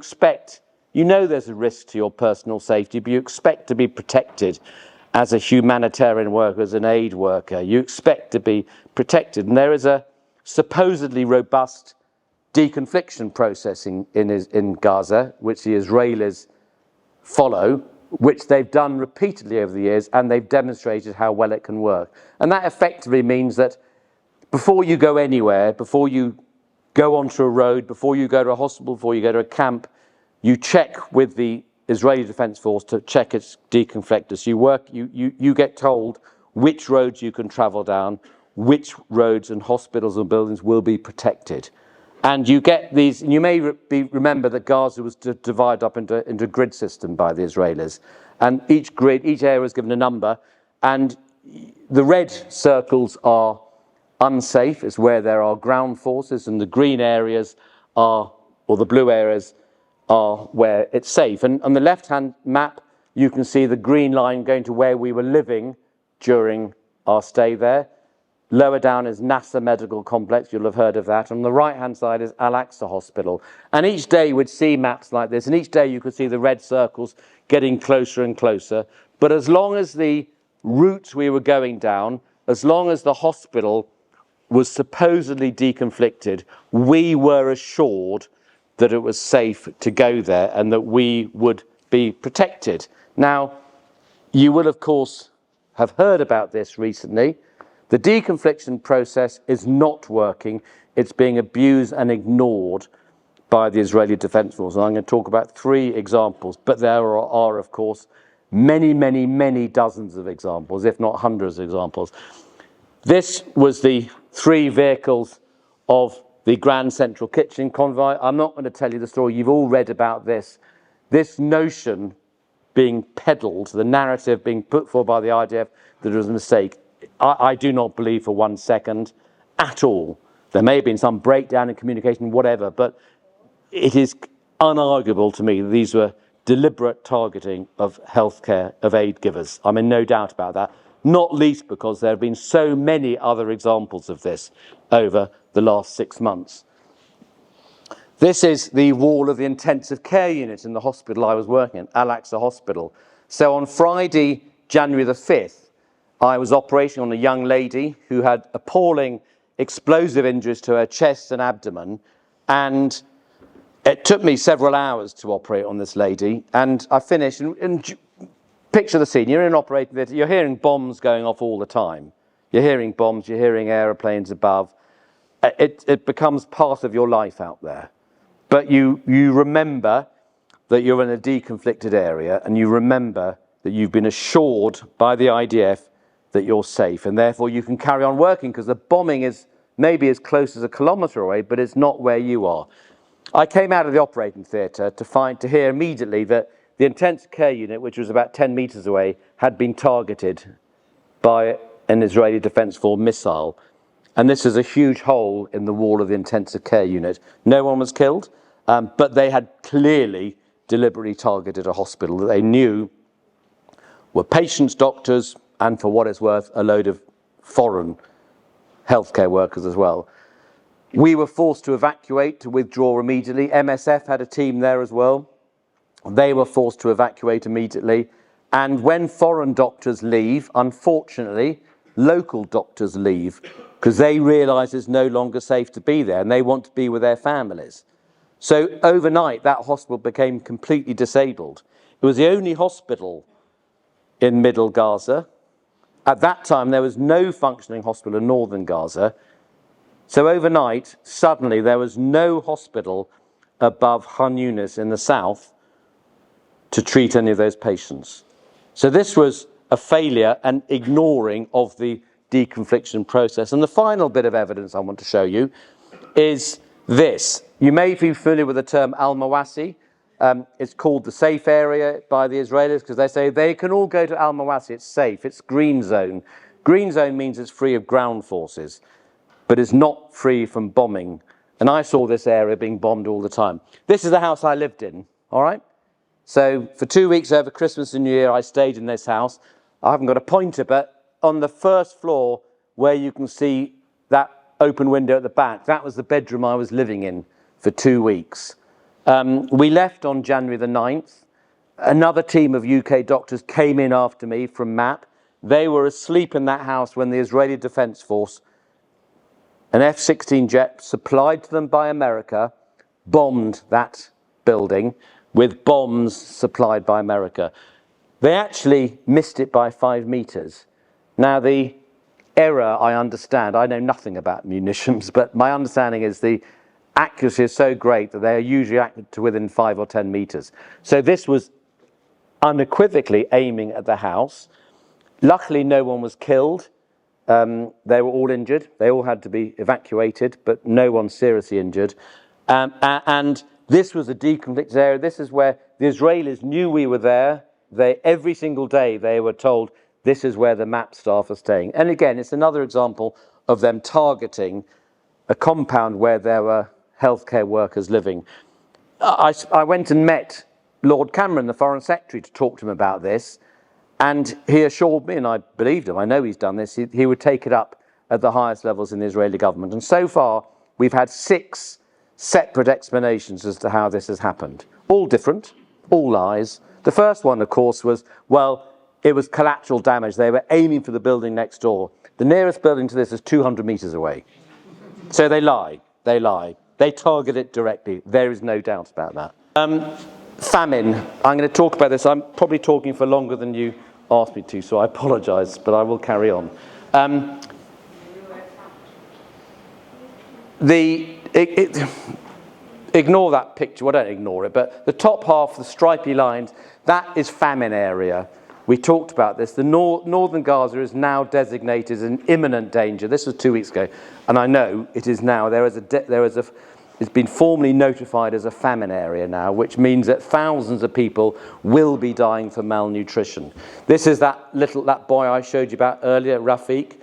know there's a risk to your personal safety, but you expect to be protected as a humanitarian worker, as an aid worker. You expect to be protected. And there is a supposedly robust deconfliction process in Gaza, which the Israelis follow, which they've done repeatedly over the years, and they've demonstrated how well it can work. And that effectively means that before you go anywhere, before you go onto a road, before you go to a hospital, before you go to a camp, you check with the Israeli Defense Force to check its deconflictors. You get told which roads you can travel down, which roads and hospitals and buildings will be protected. And you get these, and you may remember that Gaza was divided up into a grid system by the Israelis. and each grid, each area is given a number, and the red circles are unsafe, it's where there are ground forces, and the green areas are, or the blue areas are where it's safe. And on the left-hand map, you can see the green line going to where we were living during our stay there. Lower down is NASA Medical Complex, you'll have heard of that. On the right-hand side is Al-Aqsa Hospital. And each day we'd see maps like this, and each day you could see the red circles getting closer and closer. But as long as the route we were going down, as long as the hospital was supposedly deconflicted, we were assured that it was safe to go there and that we would be protected. Now, you will, of course, have heard about this recently. The deconfliction process is not working. It's being abused and ignored by the Israeli Defense Force. And I'm going to talk about 3 examples, but there are, of course, many, many, many dozens of examples, if not hundreds of examples. This was the 3 vehicles of the Grand Central Kitchen convoy. I'm not going to tell you the story. You've all read about this. This notion being peddled, the narrative being put forward by the IDF that it was a mistake, I do not believe for 1 second at all. There may have been some breakdown in communication, whatever, but it is unarguable to me that these were deliberate targeting of healthcare, of aid givers. I'm in no doubt about that, not least because there have been so many other examples of this over the last 6 months. This is the wall of the intensive care unit in the hospital I was working in, Al-Aqsa Hospital. So on Friday, January the 5th, I was operating on a young lady who had appalling explosive injuries to her chest and abdomen, and it took me several hours to operate on this lady, and I finished, and picture the scene, you're in an operating theatre, you're hearing bombs going off all the time. You're hearing bombs, you're hearing aeroplanes above. It becomes part of your life out there. But you remember that you're in a deconflicted area, and you remember that you've been assured by the IDF that you're safe, and therefore you can carry on working, because the bombing is maybe as close as a kilometre away, but it's not where you are. I came out of the operating theatre to hear immediately that the intensive care unit, which was about 10 metres away, had been targeted by an Israeli Defense Force missile. And this is a huge hole in the wall of the intensive care unit. No one was killed, but they had clearly deliberately targeted a hospital that they knew were patients, doctors, and for what it's worth, a load of foreign healthcare workers as well. We were forced to evacuate, to withdraw immediately. MSF had a team there as well. They were forced to evacuate immediately. And when foreign doctors leave, unfortunately, local doctors leave, because they realise it's no longer safe to be there and they want to be with their families. So overnight, that hospital became completely disabled. It was the only hospital in Middle Gaza. At that time, there was no functioning hospital in northern Gaza. So overnight, suddenly, there was no hospital above Khan Yunis in the south to treat any of those patients. So this was a failure and ignoring of the deconfliction process. And the final bit of evidence I want to show you is this. You may be familiar with the term Al-Mawasi. It's called the safe area by the Israelis because they say they can all go to Al-Mawasi, it's safe, it's green zone. Green zone means it's free of ground forces, but it's not free from bombing. And I saw this area being bombed all the time. This is the house I lived in, all right? So for 2 weeks over Christmas and New Year, I stayed in this house. I haven't got a pointer, but on the first floor where you can see that open window at the back, that was the bedroom I was living in for 2 weeks. We left on January the 9th. Another team of UK doctors came in after me from MAP. They were asleep in that house when the Israeli Defense Force, an F-16 jet supplied to them by America, bombed that building with bombs supplied by America. They actually missed it by 5 meters. Now the error, I understand, I know nothing about munitions, but my understanding is the accuracy is so great that they are usually accurate to within 5 or 10 meters. So this was unequivocally aiming at the house. Luckily, no one was killed. They were all injured. They all had to be evacuated, but no one seriously injured. And this was a deconflicted area. This is where the Israelis knew we were there. every single day they were told this is where the MAP staff are staying. And again, it's another example of them targeting a compound where there were healthcare workers living. I went and met Lord Cameron, the Foreign Secretary, to talk to him about this. And he assured me, and I believed him, I know he's done this, he would take it up at the highest levels in the Israeli government. And so far, we've had 6 separate explanations as to how this has happened. All different, all lies. The first one, of course, was, well, it was collateral damage. They were aiming for the building next door. The nearest building to this is 200 metres away. So they lie. They lie. They target it directly. There is no doubt about that. Famine. I'm going to talk about this. I'm probably talking for longer than you asked me to, so I apologise, but I will carry on. Ignore that picture. Well, don't ignore it, but the top half, the stripy lines, that is famine area. We talked about this. The northern Gaza is now designated as an imminent danger. This was 2 weeks ago, and I know it is now. It's been formally notified as a famine area now, which means that thousands of people will be dying from malnutrition. This is that boy I showed you about earlier, Rafiq.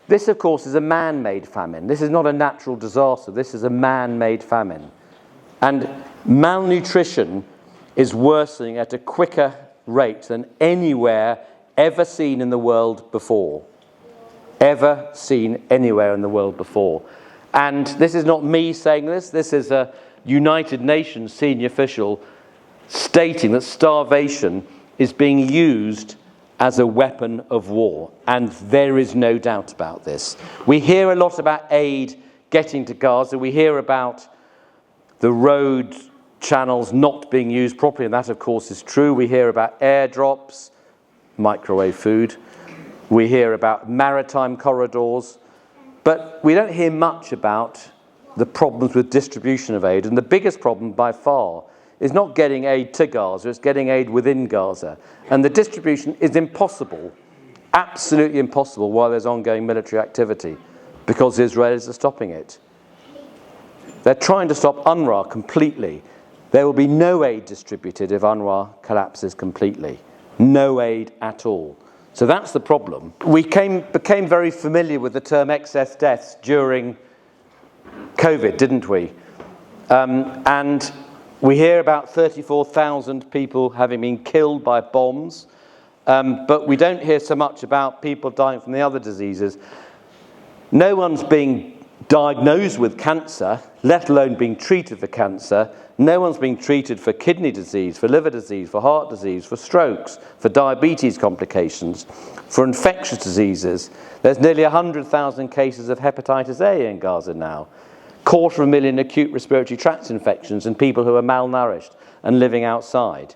This, of course, is a man-made famine. This is not a natural disaster. This is a man-made famine. And malnutrition is worsening at a quicker rate than anywhere ever seen in the world before. Ever seen anywhere in the world before. And this is not me saying this. This is a United Nations senior official stating that starvation is being used as a weapon of war. And there is no doubt about this. We hear a lot about aid getting to Gaza. We hear about the road channels not being used properly, and that, of course, is true. We hear about airdrops, microwave food. We hear about maritime corridors. But we don't hear much about the problems with distribution of aid. And the biggest problem by far is not getting aid to Gaza, it's getting aid within Gaza. And the distribution is impossible, absolutely impossible, while there's ongoing military activity, because the Israelis are stopping it. They're trying to stop UNRWA completely. There will be no aid distributed if UNRWA collapses completely. No aid at all. So that's the problem. We became very familiar with the term excess deaths during COVID, didn't we? And we hear about 34,000 people having been killed by bombs, but we don't hear so much about people dying from the other diseases. No one's being diagnosed with cancer, let alone being treated for cancer. No one's being treated for kidney disease, for liver disease, for heart disease, for strokes, for diabetes complications, for infectious diseases. There's nearly 100,000 cases of hepatitis A in Gaza now. 250,000 acute respiratory tract infections and people who are malnourished and living outside.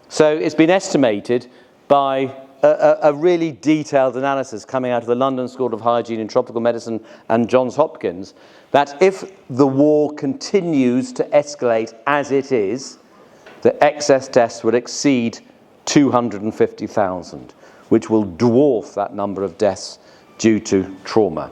So it's been estimated by a really detailed analysis coming out of the London School of Hygiene and Tropical Medicine and Johns Hopkins that if the war continues to escalate as it is, the excess deaths will exceed 250,000, which will dwarf that number of deaths due to trauma.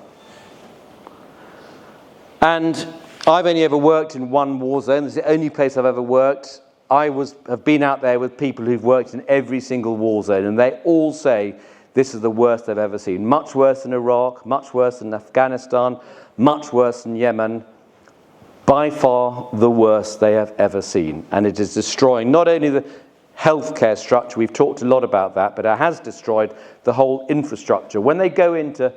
And I've only ever worked in one war zone. It's the only place I've ever worked. I have been out there with people who've worked in every single war zone, and they all say this is the worst they've ever seen. Much worse than Iraq, much worse than Afghanistan, much worse than Yemen. By far the worst they have ever seen. And it is destroying not only the healthcare structure, we've talked a lot about that, but it has destroyed the whole infrastructure. When they go in to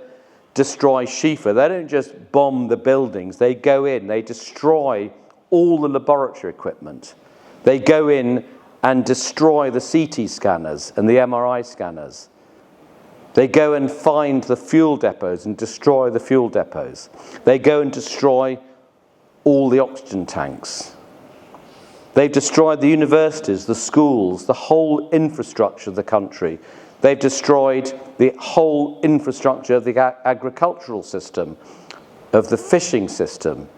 destroy Shifa, they don't just bomb the buildings, they go in, they destroy all the laboratory equipment. They go in and destroy the CT scanners and the MRI scanners. They go and find the fuel depots and destroy the fuel depots. They go and destroy all the oxygen tanks. They've destroyed the universities, the schools, the whole infrastructure of the country. They've destroyed the whole infrastructure of the agricultural system, of the fishing system.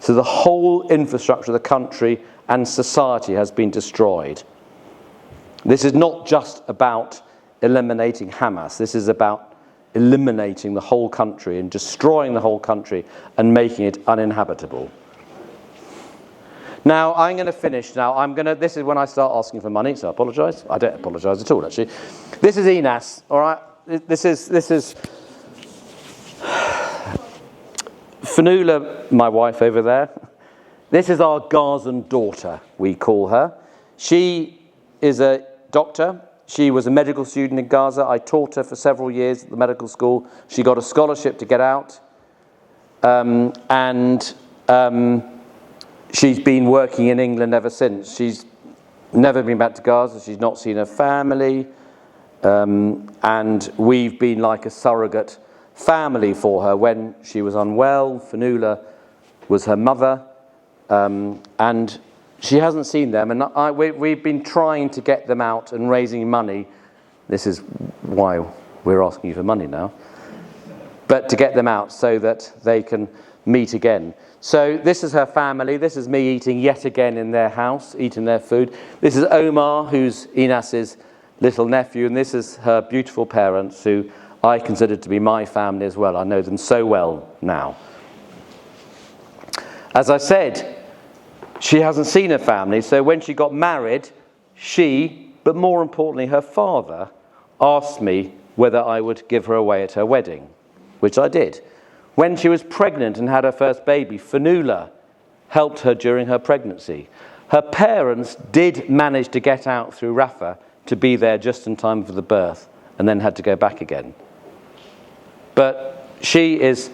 So the whole infrastructure of the country and society has been destroyed. This is not just about eliminating Hamas. This is about eliminating the whole country and destroying the whole country and making it uninhabitable. Now, I'm going to finish now. This is when I start asking for money, so I apologise. I don't apologise at all, actually. This is Enas, all right? This is Fionnuala, my wife over there. This is our Gazan daughter, we call her. She is a doctor. She was a medical student in Gaza. I taught her for several years at the medical school. She got a scholarship to get out. She's been working in England ever since. She's never been back to Gaza. She's not seen her family. And we've been like a surrogate family for her when she was unwell. Fionnuala was her mother. And she hasn't seen them. And we've been trying to get them out and raising money. This is why we're asking you for money now. But to get them out so that they can meet again. So this is her family. This is me eating yet again in their house, eating their food. This is Omar, who's Enas's little nephew, and this is her beautiful parents, who I consider to be my family as well. I know them so well now. As I said, she hasn't seen her family, so when she got married, she, but more importantly her father, asked me whether I would give her away at her wedding, which I did. When she was pregnant and had her first baby, Fionnuala helped her during her pregnancy. Her parents did manage to get out through Rafah to be there just in time for the birth, and then had to go back again. But she is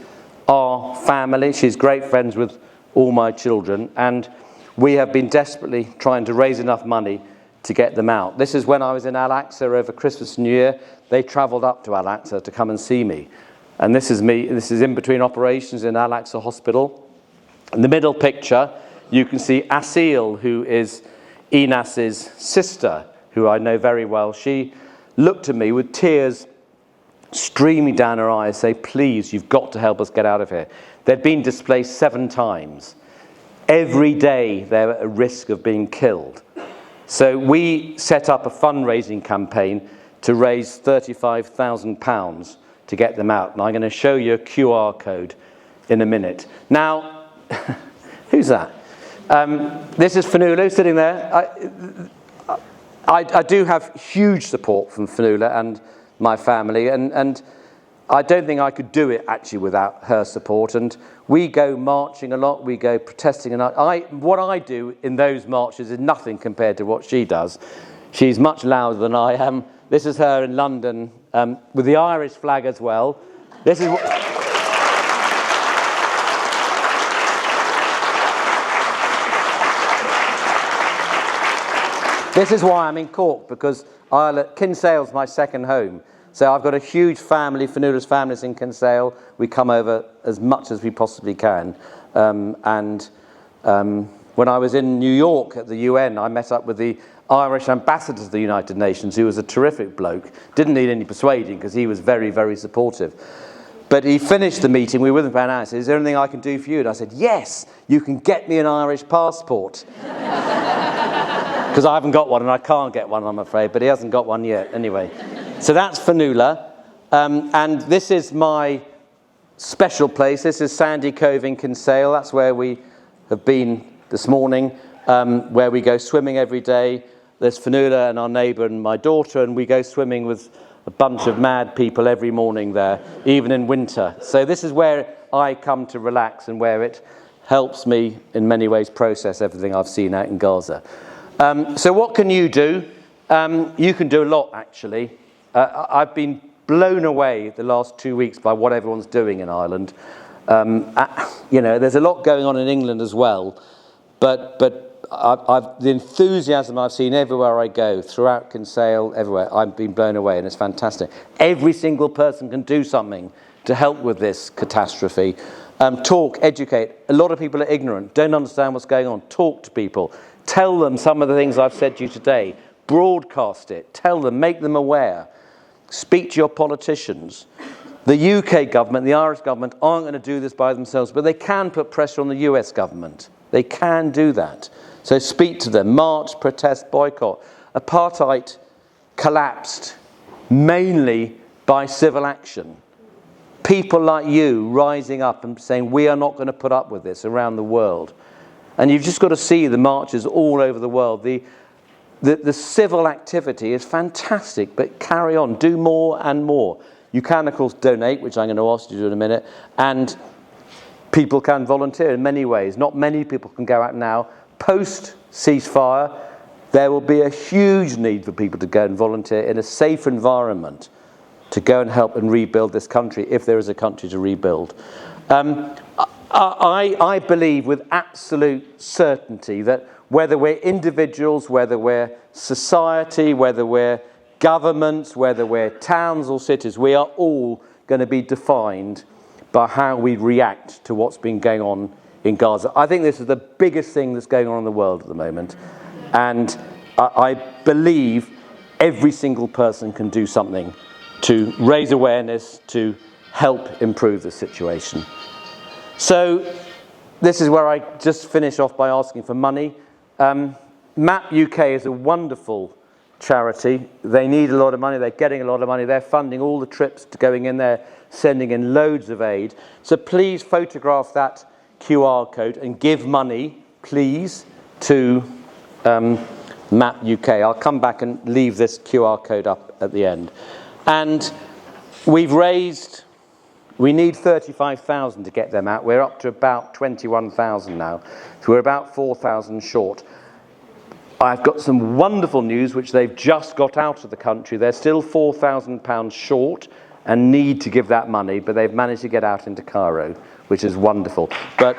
our family. She's great friends with all my children, and we have been desperately trying to raise enough money to get them out. This is when I was in Al-Aqsa over Christmas and New Year. They travelled up to Al-Aqsa to come and see me. And this is me. This is in between operations in Al-Aqsa Hospital. In the middle picture, you can see Asil, who is Enas's sister, who I know very well. She looked at me with tears streaming down her eyes, say, please, you've got to help us get out of here. They'd been displaced 7 times. Every day they were at risk of being killed. So we set up a fundraising campaign to raise £35,000 to get them out. And I'm going to show you a QR code in a minute. Now, who's that? This is Fionnuala sitting there. I do have huge support from Fionnuala and my family, and I don't think I could do it actually without her support. And we go marching a lot, we go protesting a lot. What I do in those marches is nothing compared to what she does. She's much louder than I am. This is her in London with the Irish flag as well. This is what... This is why I'm in Cork, because Kinsale's my second home. So I've got a huge family. Fionnuala's family's in Kinsale. We come over as much as we possibly can. When I was in New York at the UN, I met up with the Irish ambassador to the United Nations, who was a terrific bloke. Didn't need any persuading because he was very, very supportive. But he finished the meeting, we were with him about an hour, he said, is there anything I can do for you? And I said, yes, you can get me an Irish passport. Because I haven't got one, and I can't get one, I'm afraid, but he hasn't got one yet. Anyway, so that's Fionnuala. And this is my special place. This is Sandy Cove in Kinsale. That's where we have been this morning, where we go swimming every day. There's Fionnuala and our neighbour and my daughter, and we go swimming with a bunch of mad people every morning there, even in winter. So this is where I come to relax and where it helps me in many ways process everything I've seen out in Gaza. So what can you do? You can do a lot, actually. I've been blown away the last 2 weeks by what everyone's doing in Ireland. You know, there's a lot going on in England as well, but the enthusiasm I've seen everywhere I go, throughout Kinsale, everywhere, I've been blown away, and it's fantastic. Every single person can do something to help with this catastrophe. Talk, educate. A lot of people are ignorant, don't understand what's going on. Talk to people. Tell them some of the things I've said to you today. Broadcast it. Tell them, make them aware. Speak to your politicians. The UK government, the Irish government aren't going to do this by themselves, but they can put pressure on the US government. They can do that. So speak to them. March, protest, boycott. Apartheid collapsed mainly by civil action. People like you rising up and saying, we are not going to put up with this around the world. And you've just got to see the marches all over the world. The civil activity is fantastic, but carry on, do more and more. You can, of course, donate, which I'm going to ask you to do in a minute, and people can volunteer in many ways. Not many people can go out now. Post-ceasefire, there will be a huge need for people to go and volunteer in a safe environment to go and help and rebuild this country, if there is a country to rebuild. I believe with absolute certainty that whether we're individuals, whether we're society, whether we're governments, whether we're towns or cities, we are all going to be defined by how we react to what's been going on in Gaza. I think this is the biggest thing that's going on in the world at the moment. And I believe every single person can do something to raise awareness, to help improve the situation. So this is where I just finish off by asking for money. MAP UK is a wonderful charity. They need a lot of money. They're getting a lot of money. They're funding all the trips to going in there, sending in loads of aid. So please photograph that QR code and give money, please, to MAP UK. I'll come back and leave this QR code up at the end. And we need 35,000 to get them out. We're up to about 21,000 now. So we're about 4,000 short. I've got some wonderful news, which they've just got out of the country. They're still £4,000 short and need to give that money, but they've managed to get out into Cairo, which is wonderful. But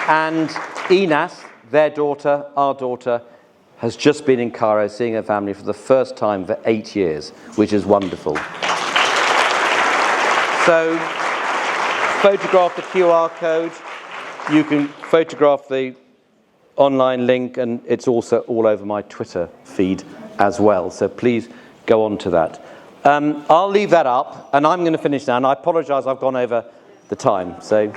and Enas, their daughter, our daughter, has just been in Cairo seeing her family for the first time for 8 years, which is wonderful. So, photograph the QR code. You can photograph the online link, and it's also all over my Twitter feed as well. So please go on to that. I'll leave that up, and I'm going to finish now. And I apologise, I've gone over the time. So.